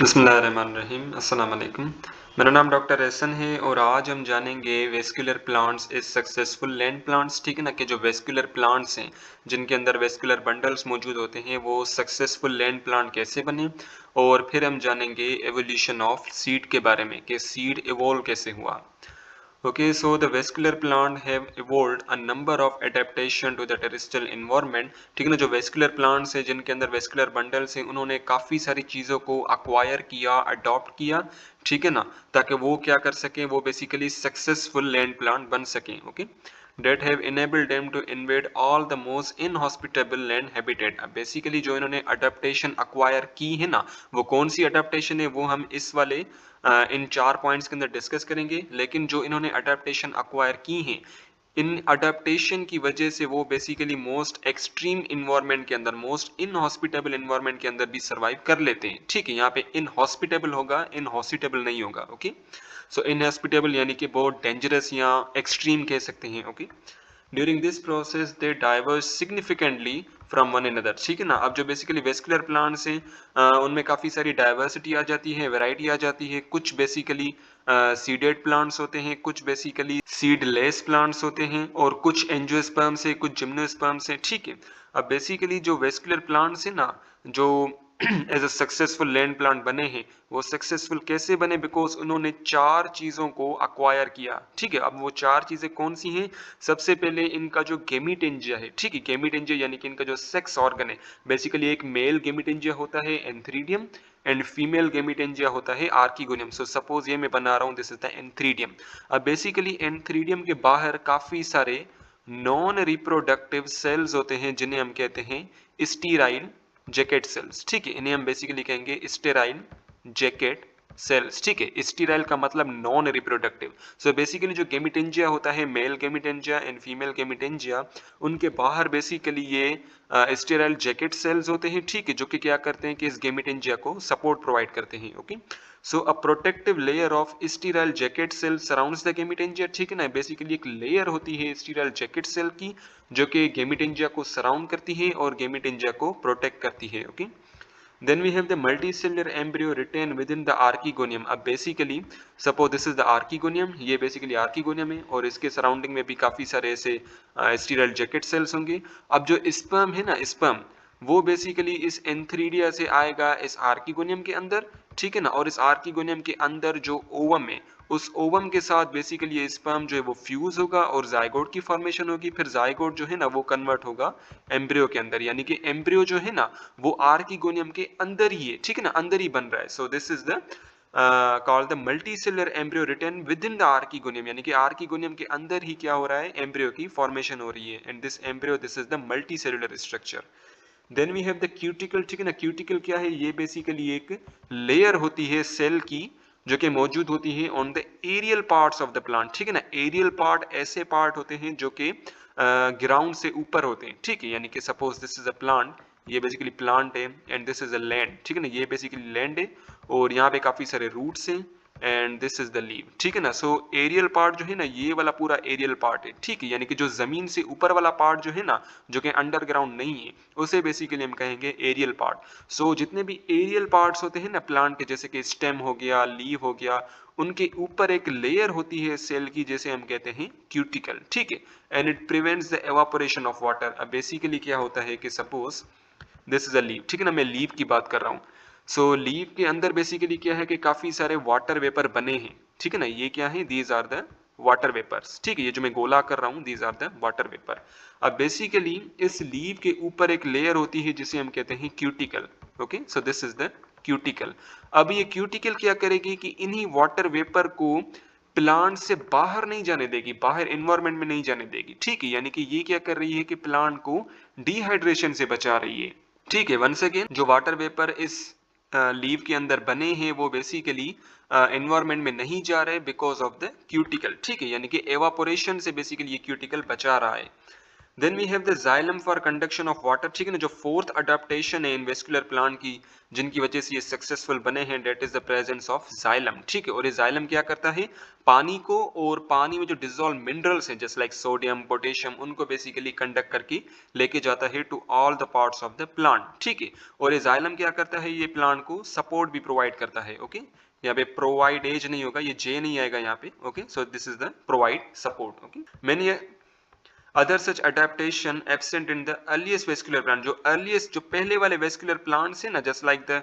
बिस्मिल्लाहिर्रहमानिर्रहीम अस्सलाम वालेकुम। मेरा नाम डॉक्टर एहसन है और आज हम जानेंगे vascular plants is successful land plants. ठीक है ना, कि जो वेस्कुलर प्लांट्स हैं जिनके अंदर वेस्कुलर बंडल्स मौजूद होते हैं वो सक्सेसफुल लैंड प्लांट कैसे बने। और फिर हम जानेंगे एवोल्यूशन ऑफ सीड के बारे में कि सीड इवॉल्व कैसे हुआ। Okay, so the vascular plant have evolved a number of adaptation to the terrestrial environment। ठीक है ना, जो vascular plants है जिनके अंदर vascular bundles हैं उन्होंने काफ़ी सारी चीज़ों को acquire किया, adopt किया। ठीक है ना, ताकि वो क्या कर सकें, वो बेसिकली सक्सेसफुल लैंड प्लांट बन सकें। Okay, that have enabled them to invade all the most inhospitable land habitat। अब बेसिकली जो इन्होंने अडेप्टेशन अक्वायर की है ना, वो कौन सी अडेप्टेशन है वो हम इस वाले इन 4 पॉइंट्स के अंदर डिस्कस करेंगे। लेकिन जो इन्होंने अडेप्टेशन अक्वायर की हैं, इन अडेप्टेशन की वजह से वो बेसिकली मोस्ट एक्सट्रीम इन्वायरमेंट के अंदर, मोस्ट इनहॉस्पिटेबल इन्वायरमेंट के अंदर भी सर्वाइव कर लेते हैं। ठीक है, यहाँ पे इनहॉस्पिटेबल होगा, इनहॉस्पिटेबल नहीं होगा। ओके, सो इनहॉस्पिटेबल यानी कि बहुत डेंजरस या एक्सट्रीम कह सकते हैं। Okay, during this process they diverse significantly from one another. ठीक है ना, अब जो बेसिकली वेस्कुलर प्लांट्स हैं उनमें काफ़ी सारी डाइवर्सिटी आ जाती है, वैरायटी आ जाती है। कुछ बेसिकली सीडेड प्लांट्स होते हैं, कुछ बेसिकली सीडलेस प्लांट्स होते हैं और कुछ एंजियोस्पर्म से, कुछ जिम्नोस्पर्म से। ठीक है, अब बेसिकली जो वेस्कुलर प्लांट्स हैं ना, जो as a successful land plant बने हैं, वो सक्सेसफुल कैसे बने, बिकॉज उन्होंने 4 चीज़ों को अक्वायर किया। ठीक है, अब वो 4 चीज़ें कौन सी हैं। सबसे पहले इनका जो गेमिटेंजिया है, ठीक है, गेमिटेंजिया यानी कि इनका जो सेक्स ऑर्गन है, बेसिकली एक मेल गेमिटेंजिया होता है एंथ्रीडियम एंड फीमेल गेमिटेंजिया होता है आर्किगोनियम। सो सपोज ये मैं बना रहा हूँ, दिस इज द एंथ्रीडियम। अब बेसिकली एंथ्रीडियम के बाहर काफ़ी सारे नॉन रिप्रोडक्टिव सेल्स होते हैं जिन्हें हम कहते हैं स्टीराइल जैकेट सेल्स। ठीक है, इन्हें हम बेसिकली कहेंगे स्टेराइल जैकेट सेल्स। ठीक है, स्टीराइल का मतलब नॉन रिप्रोडक्टिव। सो बेसिकली जो गेमिटेंजिया होता है, male gametangia and female gametangia, उनके बाहर बेसिकली ये स्टेराइल जैकेट सेल्स होते हैं। ठीक है, जो कि क्या करते हैं कि इस गेमिटेंजिया को सपोर्ट प्रोवाइड करते हैं। Okay, so a protective layer of sterile jacket cell surrounds the gametangia. ठीक है ना, बेसिकली एक लेयर होती है स्टीराइल जैकेट सेल की जो कि गेमिटेंजिया को सराउंड करती है और गेमिटेंजिया को प्रोटेक्ट करती है। Okay, then we have the multicellular embryo retained within the archegonium। अब basically suppose this is the archegonium, ये basically archegonium है और इसके सराउंडिंग में भी काफी सारे ऐसे स्टीराइल जैकेट सेल्स होंगे। अब जो स्पर्म है ना, स्पर्म वो बेसिकली इस एंथ्रीडिया से आएगा इस आर्किगोनियम के अंदर। ठीक है ना, और इस आर्किगोनियम के अंदर जो ओवम है, उस ओवम के साथ बेसिकली ये स्पर्म जो है वो फ्यूज होगा और जाइगोट की फॉर्मेशन होगी। फिर जाइगोट जो है ना वो कन्वर्ट होगा एम्ब्रियो के अंदर, यानी कि एम्ब्रियो जो है ना वो आर्किगोनियम के अंदर ही है। ठीक है ना, अंदर ही बन रहा है। So this is the called the multicellular embryo retain with in the archegonium, यानी कि आर्किगोनियम के अंदर ही क्या हो रहा है, एम्ब्रियो की फॉर्मेशन हो रही है। And this embryo, this is the multicellular structure. Then we have the cuticle. ठीक है ना, क्यूटिकल क्या है, ये बेसिकली एक लेयर होती है सेल की जो कि मौजूद होती है on the aerial parts of the plant. ठीक है ना, एरियल पार्ट ऐसे पार्ट होते हैं जो कि ग्राउंड से ऊपर होते हैं। ठीक है, यानी कि suppose this is a plant, ये बेसिकली प्लांट है and this is a land. ठीक है ना, ये बेसिकली लैंड है और यहाँ पे काफी सारे रूट्स हैं and this is the leave. ठीक है ना, सो एरियल पार्ट जो है ना, ये वाला पूरा एरियल पार्ट है। ठीक है, यानी कि जो जमीन से ऊपर वाला पार्ट जो है ना, जो कि अंडरग्राउंड नहीं है, उसे बेसिकली हम कहेंगे एरियल पार्ट। सो जितने भी एरियल पार्ट्स होते हैं ना प्लांट के, जैसे कि स्टेम हो गया, लीव हो गया, उनके ऊपर एक लेयर होती है सेल की, जैसे हम कहते हैं क्यूटिकल। ठीक है, and it prevents the evaporation of water. अब बेसिकली क्या होता है कि suppose this is a leave. ठीक है ना, मैं लीव की बात कर रहा हूँ। सो लीव के अंदर बेसिकली क्या है कि काफी सारे वाटर वेपर बने हैं। ठीक है ना, ये क्या है, these are the water vapours. ठीक है, ये जो मैं गोला कर रहा हूँ, these are the water vapour. अब बेसिकली इस लीव के ऊपर एक लेयर होती है जिसे हम कहते हैं cuticle. Okay, so this is the cuticle. अब ये क्यूटिकल क्या करेगी कि इन्हीं वाटर वेपर को प्लांट से बाहर नहीं जाने देगी, बाहर एनवायरमेंट में नहीं जाने देगी। ठीक है, यानी कि ये क्या कर रही है कि प्लांट को डिहाइड्रेशन से बचा रही है। ठीक है, वंस अगेन जो वाटर वेपर इस लीव के अंदर बने हैं वो बेसिकली एनवायरमेंट में नहीं जा रहे बिकॉज ऑफ द क्यूटिकल। ठीक है, यानी कि एवापोरेशन से बेसिकली ये क्यूटिकल बचा रहा है। Then we have the xylem for conduction of water, ठीक है ना, जो फोर्थ अडेप्टेशन है इन वेस्कुलर प्लांट की जिनकी वजह से ये सक्सेसफुल बने हैं, that is the presence of xylem, ठीक है। और ये जाइलम क्या करता है, पानी को और पानी में जो डिजोल्व मिनरल्स हैं जस्ट लाइक सोडियम पोटेशियम उनको बेसिकली कंडक्ट करके लेके जाता है to all the parts of the plant, ठीक है। और ये जाइलम क्या करता है, ये प्लांट को सपोर्ट भी प्रोवाइड करता है, ओके। यहाँ पे प्रोवाइड एज नहीं होगा, ये जे नहीं आएगा यहाँ पे, okay. So this is the provide support, okay. मैंने other such adaptation absent in the earliest vascular plant, जो earliest जो पहले वाले vascular plants है ना, just like the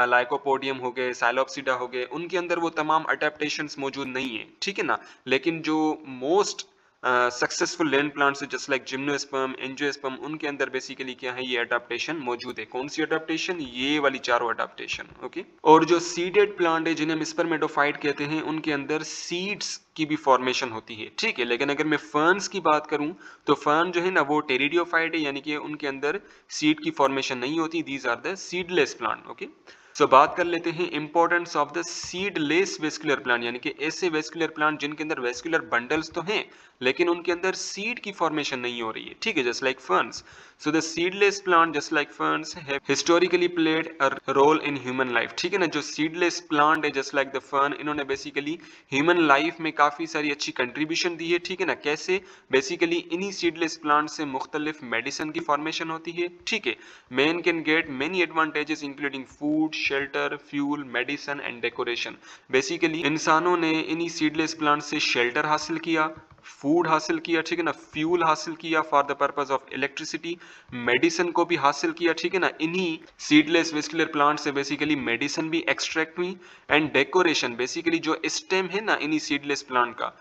लाइकोपोडियम हो गए, साइलोप्सिडा हो गए, उनके अंदर वो तमाम अडेप्टेशंस मौजूद नहीं है, ठीक है ना। लेकिन जो most successful land plants just like gymnosperm, angiosperm, उनके अंदर बेसिकली क्या है, ये अडेप्टेशन मौजूद है। कौन सी अडेप्टेशन, ये वाली चारों अडेप्टेशन, ओके। और जो सीडेड प्लांट है जिन्हें हम स्पर्मेटोफाइट कहते हैं, उनके अंदर सीड्स की भी फॉर्मेशन होती है, ठीक है। लेकिन अगर मैं फर्न्स की बात करूं तो फर्न जो है ना वो टेरिडियोफाइट है, यानी कि उनके अंदर सीड की फॉर्मेशन नहीं होती, these are the seedless plant, okay. So बात कर लेते हैं importance of the seedless vascular plant, यानी कि ऐसे वेस्कुलर प्लांट जिनके अंदर वेस्कुलर बंडल्स तो हैं लेकिन उनके अंदर सीड की फॉर्मेशन नहीं हो रही है, ठीक है, just like ferns. So the seedless plant just like ferns have historically played a role in human life, ठीक है ना। जो सीडलेस प्लांट है जस्ट लाइक द फर्न, इन्होंने बेसिकली ह्यूमन लाइफ में काफी सारी अच्छी कंट्रीब्यूशन दी है, ठीक है ना। कैसे, बेसिकली इन्हीं सीडलेस प्लांट से मुख्तलिफ मेडिसिन की फॉर्मेशन होती है, ठीक है। Man can get many advantages including food, shelter, fuel, medicine and decoration. Basically इंसानों ने इन्हीं सीडलेस प्लांट से शेल्टर हासिल किया, फूड हासिल किया, ठीक है ना, फ्यूल हासिल किया for the purpose of electricity, medicine को भी हासिल किया, ठीक है ना। इन्हीं सीडलेस वेस्कुलर प्लांट से बेसिकली मेडिसिन भी एक्सट्रैक्ट हुई एंड डेकोरेशन, बेसिकली जो स्टेम है ना इन्हीं सीडलेस प्लांट का,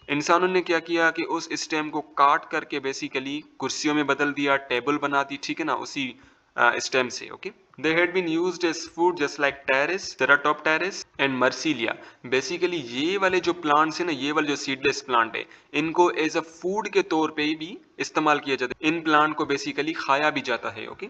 इंसानों ने क्या किया कि उस स्टेम को काट करके बेसिकली कुर्सियों में बदल दिया, टेबल बना दी, ठीक है ना, उसी स्टेम से, okay. They had been used as food just like Pteris, Ceratopteris and Marsilea. Basically ये वाले जो प्लांट्स है ना, ये वाले जो सीडलेस प्लांट है, इनको एज अ फूड के तौर पे भी इस्तेमाल किया जाता है, इन प्लांट को बेसिकली खाया भी जाता है, okay.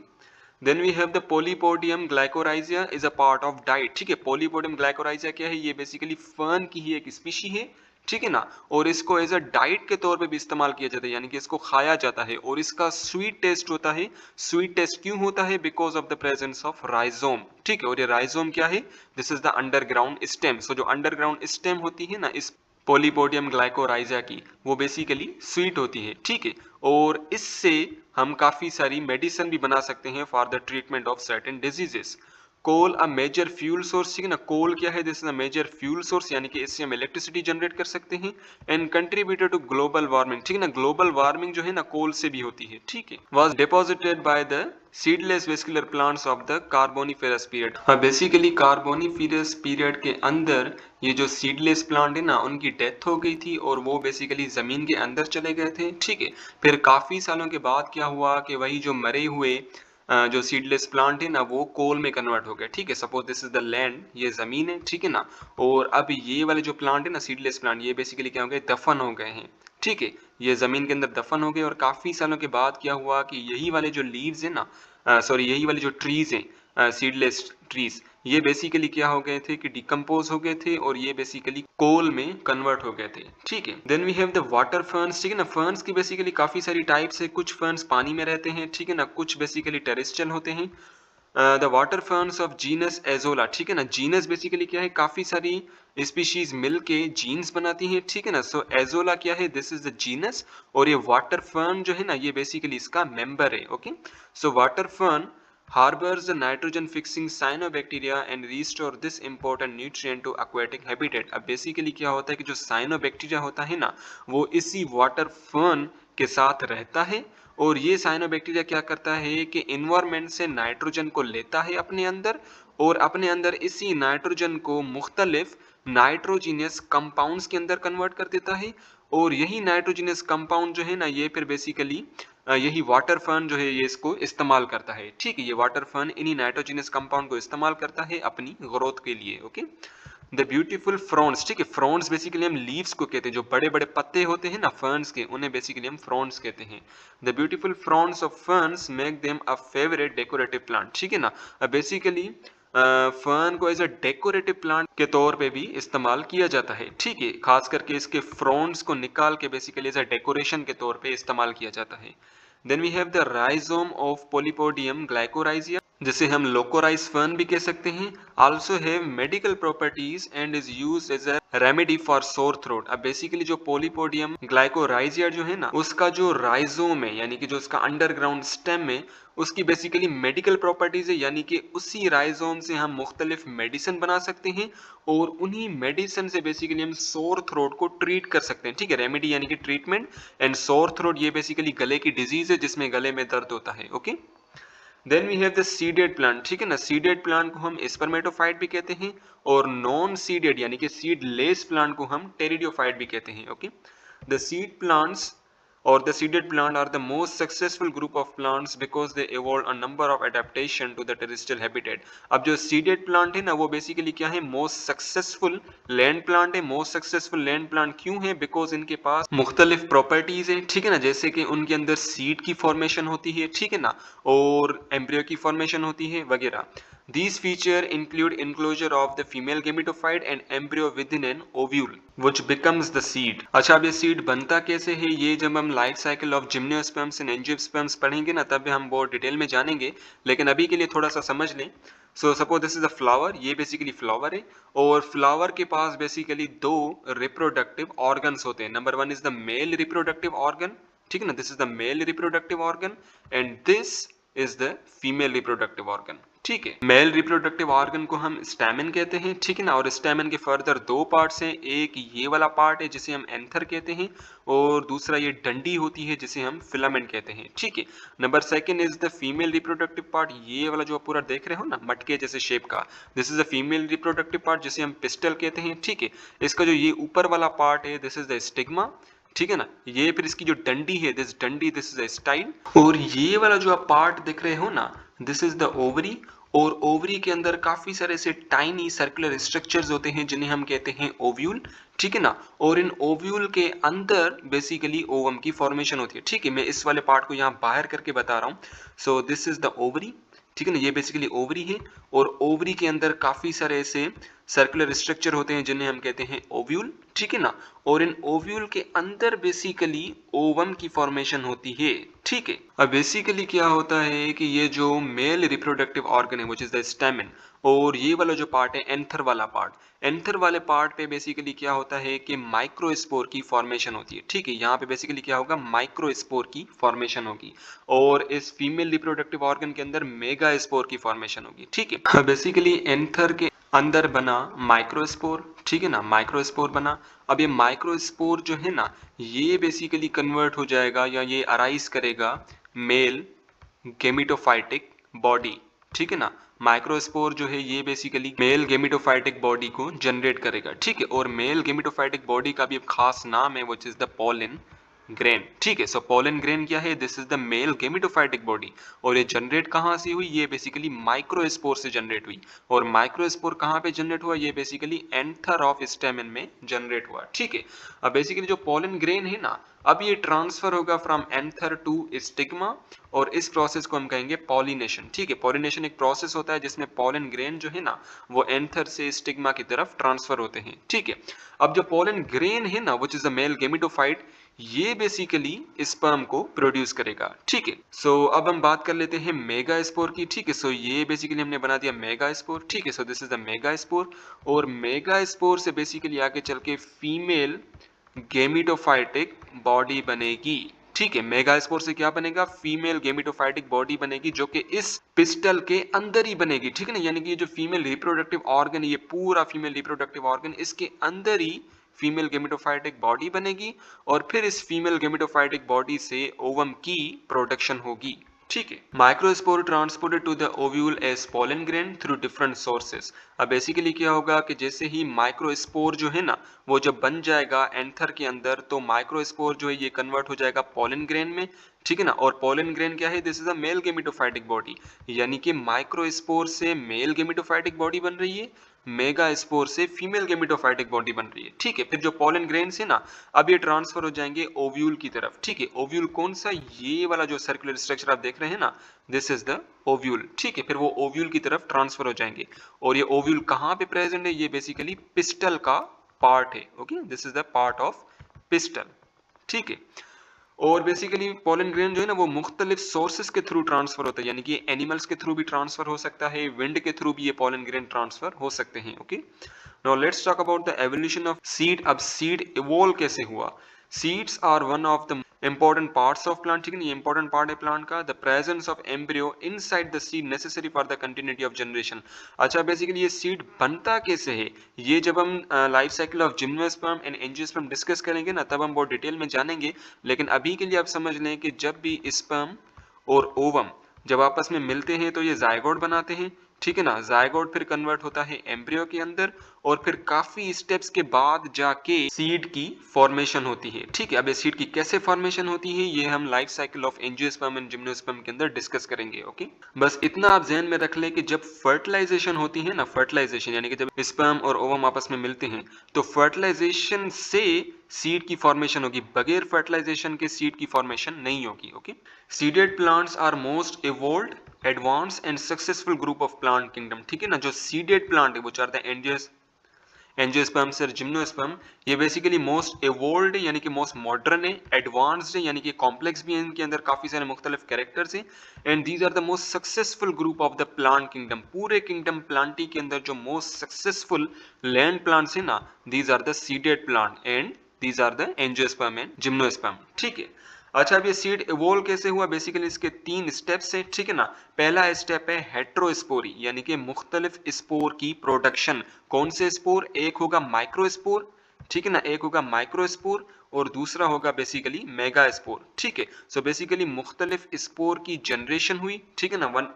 Then we have the Polypodium glycyrrhiza is a part of diet, ठीक है। पोलीपोडियम ग्लाइकोराइजिया क्या है, ये बेसिकली फर्न की ही एक स्पीशी है, ठीक है ना। और इसको एज अ डाइट के तौर पे भी इस्तेमाल किया जाता है, यानी कि इसको खाया जाता है और इसका स्वीट टेस्ट होता है। स्वीट टेस्ट क्यों होता है, because of the presence of rhizome, ठीक है। और ये राइजोम क्या है, this is the underground stem. So जो अंडरग्राउंड स्टेम होती है ना इस पोलीपोडियम ग्लाइकोराइजा की, वो बेसिकली स्वीट होती है, ठीक है। और इससे हम काफी सारी मेडिसिन भी बना सकते हैं for the treatment of certain diseases. Coal a major fuel source, ठीक है ना। कोल क्या है, this is a major fuel source, यानी कि इससे हम इलेक्ट्रिसिटी जनरेट कर सकते हैं and contributor to global warming, ठीक है ना। ग्लोबल वार्मिंग जो है ना कोल से भी होती है, ठीक है। Was deposited by the seedless vascular plants of the Carboniferous period. हाँ, बेसिकली कार्बोनिफेरस पीरियड के अंदर ये जो सीडलेस प्लांट है ना उनकी डेथ हो गई थी और वो बेसिकली जमीन के अंदर चले गए थे, ठीक है। फिर काफी सालों के बाद क्या हुआ कि वही जो मरे हुए जो सीडलेस प्लांट है ना वो कोल में कन्वर्ट हो गया, ठीक है। Suppose this is the land, ये जमीन है, ठीक है ना। और अब ये वाले जो प्लांट है ना सीडलेस प्लांट, ये बेसिकली क्या हो गए, दफन हो गए हैं, ठीक है। ये जमीन के अंदर दफन हो गए और काफी सालों के बाद क्या हुआ कि यही वाले जो लीव्स है ना, सॉरी यही वाले जो ट्रीज हैं, सीडलेस ट्रीज, ये बेसिकली क्या हो गए थे कि डिकम्पोज हो गए थे और ये बेसिकली कोल में कन्वर्ट हो गए थे, ठीक है। Then we have the water ferns, ठीक है ना। फर्न्स की बेसिकली काफी सारी टाइप्स है, कुछ फर्न्स पानी में रहते हैं, ठीक है ना, कुछ बेसिकली टेरेस्ट्रियल होते हैं। The water ferns of genus azolla, ठीक है ना। जीनस बेसिकली क्या है, काफी सारी स्पीशीज मिलके जीन्स बनाती हैं, ठीक है ना। सो एजोला क्या है, दिस इज द जीनस, और ये वाटर फर्न जो है ना ये बेसिकली इसका मेंबर है, okay. So water fern harbors the nitrogen fixing cyanobacteria and restore this important nutrient to aquatic habitat। अब बेसिकली क्या होता है कि जो साइनोबैक्टीरिया होता है ना वो इसी वाटर फर्न के साथ रहता है और ये साइनोबैक्टीरिया क्या करता है कि इन्वायरमेंट से नाइट्रोजन को लेता है अपने अंदर और अपने अंदर इसी नाइट्रोजन को मुख्तलिफ नाइट्रोजीनियस कंपाउंड्स के अंदर कन्वर्ट कर देता है और यही नाइट्रोजीनियस कंपाउंड जो है ना ये फिर बेसिकली यही वाटर फर्न जो है ये इसको इस्तेमाल करता है, ठीक है। ये वाटर फर्न इन्हीं नाइट्रोजीनियस कंपाउंड को इस्तेमाल करता है अपनी ग्रोथ के लिए, ओके। द ब्यूटीफुल फ्रॉन्स, ठीक है। फ्रॉन्स बेसिकली हम लीव्स को कहते हैं, जो बड़े बड़े पत्ते होते हैं ना फर्न्स के, उन्हें बेसिकली हम फ्रॉन्स कहते हैं। The beautiful Fronx of ferns make them a favourite decorative plant, ठीक है ना। बेसिकली फर्न को एज अ डेकोरेटिव प्लांट के तौर पे भी इस्तेमाल किया जाता है, ठीक है, खास करके इसके फ्रॉन्ट्स को निकाल के बेसिकली एज अ डेकोरेशन के तौर पे इस्तेमाल किया जाता है। Then we have the rhizome of Polypodium glycyrrhiza, जिसे हम लोकोराइज फर्न भी कह सकते हैं, also have medical properties and is used as a remedy for sore throat. अब बेसिकली जो पोलीपोडियम ग्लाइकोराइजिया जो है ना, उसका जो राइजोम है यानी कि जो उसका अंडरग्राउंड स्टेम है, उसकी बेसिकली मेडिकल प्रॉपर्टीज है, यानी कि उसी राइजोम से हम मुख्तलिफ मेडिसिन बना सकते हैं और उन्हीं मेडिसिन से बेसिकली हम सोर थ्रोट को ट्रीट कर सकते हैं, ठीक है, रेमेडी यानी कि ट्रीटमेंट, एंड सोर थ्रोट ये बेसिकली गले की डिजीज है जिसमें गले में दर्द होता है। Okay, then we have the seeded plant, ठीक है ना, सीडेड प्लांट को हम स्पर्मेटोफाइट भी कहते हैं और नॉन सीडेड यानी कि सीडलेस प्लांट को हम टेरिडोफाइट भी कहते हैं। Okay, the seed plants or the seeded plant are the most successful group of plants because they evolved a number of adaptation to the terrestrial habitat। अब जो seeded plant है ना, वो बेसिकली क्या है, most successful land plant है। most successful land plant क्यों है, because इनके पास मुख्तलिफ प्रॉपर्टीज है, ठीक है ना, जैसे कि उनके अंदर सीड की फॉर्मेशन होती है, ठीक है ना, और एम्ब्रियो की फॉर्मेशन होती है वगैरह। These feature include enclosure of the female gametophyte and embryo within an ovule, which becomes the seed। अच्छा, अब ये सीड बनता कैसे है, ये जब हम life cycle of gymnosperms and angiosperms पढ़ेंगे ना, तब हम बहुत डिटेल में जानेंगे, लेकिन अभी के लिए थोड़ा सा समझ लें। So suppose this is a flower, ये बेसिकली फ्लावर है और फ्लावर के पास बेसिकली दो रिप्रोडक्टिव ऑर्गन्स होते हैं। Number one is the male reproductive organ, ठीक है ना, this is the male reproductive organ and this is the female reproductive organ, ठीक है। मेल रिप्रोडक्टिव ऑर्गन को हम स्टैमेन कहते हैं, ठीक है ना, और स्टैमेन के फर्दर दो पार्ट्स हैं, एक ये वाला पार्ट है जिसे हम एंथर कहते हैं और दूसरा ये डंडी होती है जिसे हम फिलामेंट कहते हैं, ठीक है। Number second is the female reproductive part, ये वाला जो आप पूरा देख रहे हो ना मटके जैसे शेप का, this is the female reproductive part जिसे हम पिस्टल कहते हैं, ठीक है। इसका जो ये ऊपर वाला पार्ट है, दिस इज द स्टिग्मा, ठीक है ना, ये फिर इसकी जो डंडी है, दिस डंडी, दिस इज अ स्टाइल, और ये वाला जो आप पार्ट देख रहे हो ना, दिस इज द ओवरी, और ओवरी के अंदर काफी सारे ऐसे टाइनी सर्कुलर स्ट्रक्चर्स होते हैं जिन्हें हम कहते हैं ओव्यूल, ठीक है ना, और इन ओव्यूल के अंदर बेसिकली ओवम की फॉर्मेशन होती है, ठीक है। मैं इस वाले पार्ट को यहाँ बाहर करके बता रहा हूँ। सो दिस इज द ओवरी, ठीक है ना, ये बेसिकली ओवरी है और ओवरी के अंदर काफी सारे ऐसे सर्कुलर स्ट्रक्चर होते हैं जिन्हें हम कहते हैं ओव्यूल, ठीक है ना, और इन ओव्यूल के अंदर बेसिकली ओवम की फॉर्मेशन होती है, ठीक है। अब बेसिकली क्या होता है कि ये जो मेल रिप्रोडक्टिव ऑर्गन है व्हिच इज द स्टैमेन, और ये वाला जो पार्ट है एंथर वाला पार्ट, एंथर वाले पार्ट पे बेसिकली क्या होता है कि माइक्रोस्पोर की फॉर्मेशन होती है, ठीक है। यहाँ पे बेसिकली क्या होगा, माइक्रोस्पोर की फॉर्मेशन होगी और इस फीमेल रिप्रोडक्टिव ऑर्गन के अंदर मेगा स्पोर की फॉर्मेशन होगी, ठीक है। बेसिकली एंथर के अंदर बना माइक्रोस्पोर, ठीक है ना, माइक्रोस्पोर बना। अब ये माइक्रोस्पोर जो है ना, ये बेसिकली कन्वर्ट हो जाएगा या ये अराइज करेगा मेल गेमिटोफाइटिक बॉडी, ठीक है ना। माइक्रोस्पोर जो है ये बेसिकली मेल गेमिटोफाइटिक बॉडी को जनरेट करेगा, ठीक है, और मेल गेमिटोफाइटिक बॉडी का भी एक खास नाम है which is the pollen grain, ठीक है। सो पोलन ग्रेन क्या है, this is the male gametophytic body, और ये जनरेट कहाँ से हुई, ये बेसिकली माइक्रोस्पोर से जनरेट हुई, और माइक्रोस्पोर कहाँ पे जनरेट हुआ, ये बेसिकली एंथर ऑफ स्टेमेन में जनरेट हुआ, ठीक है। अब बेसिकली जो पोलन ग्रेन है ना, अब ये ट्रांसफर होगा फ्रॉम एंथर टू स्टिग्मा, और इस प्रोसेस को हम कहेंगे पॉलिनेशन, ठीक है। पॉलिनेशन एक प्रोसेस होता है जिसमें पोलन ग्रेन जो है ना, वो एंथर से स्टिग्मा की तरफ ट्रांसफर होते हैं, ठीक है। अब जो पोलन ग्रेन है ना which is the male gametophyte, ये बेसिकली स्पर्म को प्रोड्यूस करेगा, ठीक है। सो अब हम बात कर लेते हैं मेगा स्पोर की, ठीक है। सो ये बेसिकली हमने बना दिया मेगा स्पोर, ठीक है। So this is the mega spore, और मेगा स्पोर से बेसिकली आगे चल के फीमेल गेमिटोफाइटिक बॉडी बनेगी, ठीक है। मेगास्पोर से क्या बनेगा, फीमेल गेमिटोफाइटिक बॉडी बनेगी जो कि इस पिस्टल के अंदर ही बनेगी, ठीक है ना, यानी कि ये जो फीमेल रिप्रोडक्टिव ऑर्गन, ये पूरा फीमेल रिप्रोडक्टिव ऑर्गन, इसके अंदर ही फीमेल गेमिटोफाइटिक बॉडी बनेगी और फिर इस फीमेल गेमिटोफाइटिक बॉडी से ओवम की प्रोडक्शन होगी, ठीक है। Microspore transported to the ovule as pollen grain through different sources. अब बेसिकली क्या होगा कि जैसे ही माइक्रोस्पोर जो है ना, वो जब बन जाएगा एंथर के अंदर, तो माइक्रोस्पोर जो है ये कन्वर्ट हो जाएगा पोलन ग्रेन में, ठीक है ना। और पोलन ग्रेन क्या है, this is a male gametophytic body, यानी कि माइक्रोस्पोर से मेल गेमेटोफाइटिक बॉडी बन रही है, मेगा स्पोर से फीमेल गेमेटोफाइटिक बॉडी बन रही है। ठीक है, फिर जो पोलन ग्रेन्स है ना, अब ये ट्रांसफर हो जाएंगे ओव्यूल की तरफ। ठीक है, ओव्यूल कौन सा, ये वाला जो सर्कुलर स्ट्रक्चर आप देख रहे हैं ना, दिस इज द ओव्यूल। ठीक है, फिर वो ओव्यूल की तरफ ट्रांसफर हो जाएंगे। और ये ओव्यूल कहाँ पे प्रेजेंट है, ये बेसिकली पिस्टल का पार्ट है। Okay, this is the part of pistol. ठीक है, और बेसिकली पोलन ग्रेन जो है ना, वो मुख्तलिफ सोर्सेज के थ्रू ट्रांसफर होता है, यानी कि एनिमल्स के थ्रू भी ट्रांसफर हो सकता है, विंड के थ्रू भी ये पोलन ग्रेन ट्रांसफर हो सकते हैं। Okay, now let's talk about the evolution of seed. अब सीड इवॉल्व कैसे हुआ। Seeds are one of the important parts of plant। ठीक है, ये important part है प्लांट का। the presence of embryo inside the seed necessary for the continuity of generation। अच्छा, basically ये सीड बनता कैसे है, ये जब हम life cycle of gymnosperm and angiosperm discuss करेंगे ना, तब हम बहुत डिटेल में जानेंगे। लेकिन अभी के लिए आप समझ लें कि जब भी स्पर्म और ओवम जब आपस में मिलते हैं तो ये जायगोट बनाते हैं। ठीक है ना, जायगोट फिर कन्वर्ट होता है एम्ब्रियो के अंदर, और फिर काफी स्टेप्स के बाद जाके सीड की फॉर्मेशन होती है। ठीक है, अब ये सीड की कैसे फॉर्मेशन होती है, ये हम life cycle of angiosperm and gymnosperm के अंदर डिस्कस करेंगे। ओके, बस इतना आप ध्यान में रख लें कि जब फर्टिलाइजेशन होती है ना, फर्टिलाइजेशन यानी कि जब स्पर्म और ओवम आपस में मिलते हैं, तो फर्टिलाइजेशन से सीड की फॉर्मेशन होगी, बगैर फर्टिलाइजेशन के सीड की फॉर्मेशन नहीं होगी। Okay, seeded plants are most evolved, advance and successful group of plant kingdom. ठीक है ना, जो सीडेड प्लांट है वो चार द एंजियोस्पर्म से जिम्नोस्पर्म, ये बेसिकली मोस्ट इवोल्व्ड यानी कि मोस्ट मॉडर्न है, एडवांस्ड है यानी कि कॉम्प्लेक्स भी है, इनके अंदर काफी सारे मुख्तलिफ कैरेक्टर्स हैं, and these are the most successful group of the plant kingdom. पूरे किंगडम प्लांटी के अंदर जो मोस्ट सक्सेसफुल लैंड प्लांट्स है ना, these are the seeded plant and these are the angiosperm and gymnosperm. ठीक है, अच्छा, अब ये सीड इवोल्व कैसे हुआ, बेसिकली इसके 3 स्टेप्स हैं। ठीक है ना, पहला स्टेप है हेट्रोस्पोरी, यानी कि मुख्तलिफ स्पोर की प्रोडक्शन। कौन से स्पोर, एक होगा माइक्रोस्पोर, ठीक है ना, एक होगा माइक्रोस्पोर और दूसरा होगा बेसिकली मेगा स्पोर। ठीक है, सो बेसिकली मुख्तलिफ स्पोर की जनरेशन हुई। ठीक है ना,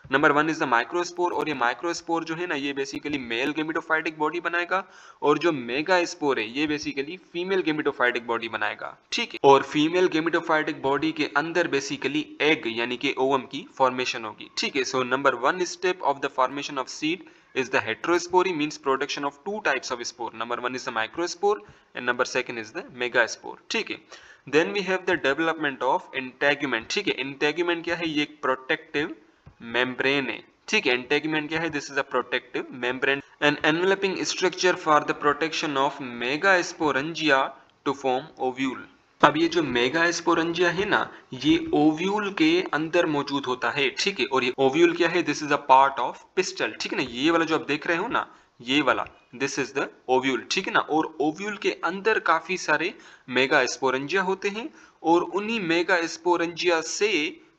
नंबर 1 इज द माइक्रोस्पोर, और ये माइक्रोस्पोर जो है ना, ये बेसिकली मेल गेमेटोफाइटिक बॉडी बनाएगा, और जो मेगा स्पोर है ये बेसिकली फीमेल गेमेटोफाइटिक बॉडी बनाएगा। ठीक है, और फीमेल गेमेटोफाइटिक बॉडी के अंदर बेसिकली एग यानी कि ओवम की फॉर्मेशन होगी। ठीक है, so number 1 step of the formation of seed is the heterospore, means production of 2 types of spore. Number 1 is the microspore and number 2 is the megaspore। ठीक है, then we have the development of integument। ठीक है, integument क्या है, ये एक protective membrane है। ठीक है, integument क्या है, this is a protective membrane, an enveloping structure for the protection of megasporangia to form ovule। अब ये जो मेगास्पोरेंजिया है ना, ये ओव्यूल के अंदर मौजूद होता है। ठीक है, और ये ओव्यूल क्या है, this is a part of pistol. ठीक है ना, ये वाला जो आप देख रहे हो ना, ये वाला दिस इज द ओव्यूल। ठीक है ना, और ओव्यूल के अंदर काफी सारे मेगास्पोरेंजिया होते हैं, और उन्हीं मेगास्पोरेंजिया से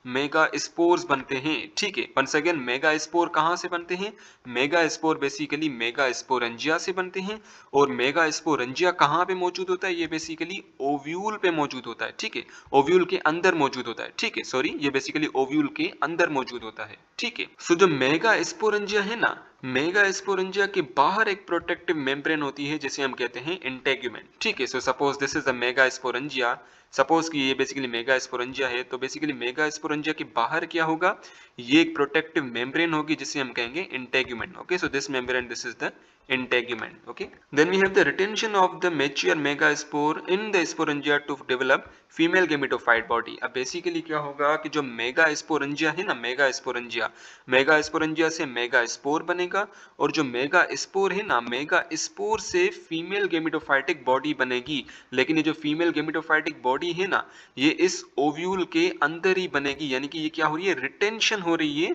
मेगा स्पोर्स बनते हैं। ठीक है, वंस अगेन मेगा स्पोर कहां से बनते हैं, mega spore basically mega sporangia से बनते हैं, और मेगा स्पोरेंजिया कहां पे मौजूद होता है, ये बेसिकली ओव्यूल पे मौजूद होता है। ठीक है, ओव्यूल के अंदर मौजूद होता है। ठीक है, सॉरी, ये बेसिकली ओव्यूल के अंदर मौजूद होता है। ठीक है, सो जो मेगा स्पोरेंजिया है ना, मेगा स्पोरेंजिया के बाहर एक प्रोटेक्टिव मेम्ब्रेन होती है जिसे हम कहते हैं इंटेग्यूमेंट। ठीक है, so suppose this is a mega sporangia, suppose कि ये बेसिकली मेगा स्पोरेंजिया है, तो बेसिकली मेगा स्पोरेंजिया के बाहर क्या होगा, ये एक प्रोटेक्टिव मेम्ब्रेन होगी जिसे हम कहेंगे integument. Okay, so this membrane, this is the integument। Okay, then we have the retention of the mature megaspore in the sporangia to develop female gametophyte body. अब बेसिकली क्या होगा कि जो मेगा स्पोरेंजिया है ना, मेगा स्पोरेंजिया से mega spore बनेगा, और जो मेगा स्पोर है ना, मेगा स्पोर से फीमेल गेमेटोफाइटिक बॉडी बनेगी। लेकिन ये जो फीमेल गेमेटोफाइटिक बॉडी है ना, ये इस ओव्यूल के अंदर ही बनेगी, यानी कि ये क्या हो रही है, रिटेंशन हो रही है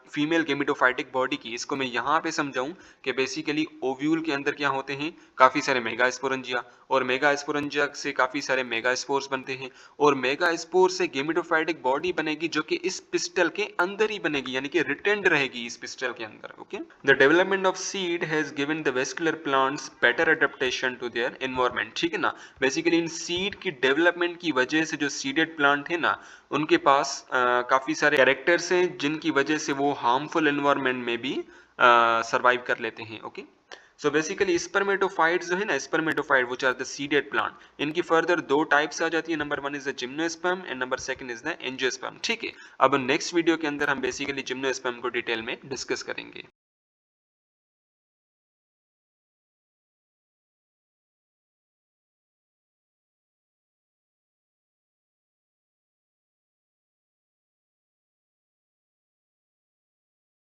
फीमेल गेमेटोफाइटिक बॉडी की। इसको मैं यहाँ पे समझाऊं कि बेसिकली ओव्यूल के अंदर क्या होते हैं, काफी सारे मेगास्पोरेंजिया, और मेगास्पोरेंजिया से काफी सारे मेगास्पोर्स बनते हैं, और मेगास्पोर से गेमेटोफाइटिक बॉडी बनेगी जो कि इस पिस्टल के अंदर ही बनेगी, यानी कि रिटेंड रहेगी इस पिस्टल के अंदर। Okay, the development of seed has given the vascular plants better adaptation to their environment. ठीक है ना, बेसिकली इन सीड की डेवलपमेंट की वजह से जो सीडेड प्लांट है ना, उनके पास काफी सारे कैरेक्टर्स हैं जिनकी वजह से वो हार्मफुल एनवायरनमेंट में भी सरवाइव कर लेते हैं। ओके, सो बेसिकली स्पर्मेटोफाइट्स जो है ना, spermatophyte which are the seeded plant, इनकी फर्दर दो टाइप्स आ जाती है। Number one is the gymnosperm and number second is the angiosperm. ठीक है, अब नेक्स्ट वीडियो के अंदर हम बेसिकली जिम्नोस्पर्म को डिटेल में डिस्कस करेंगे।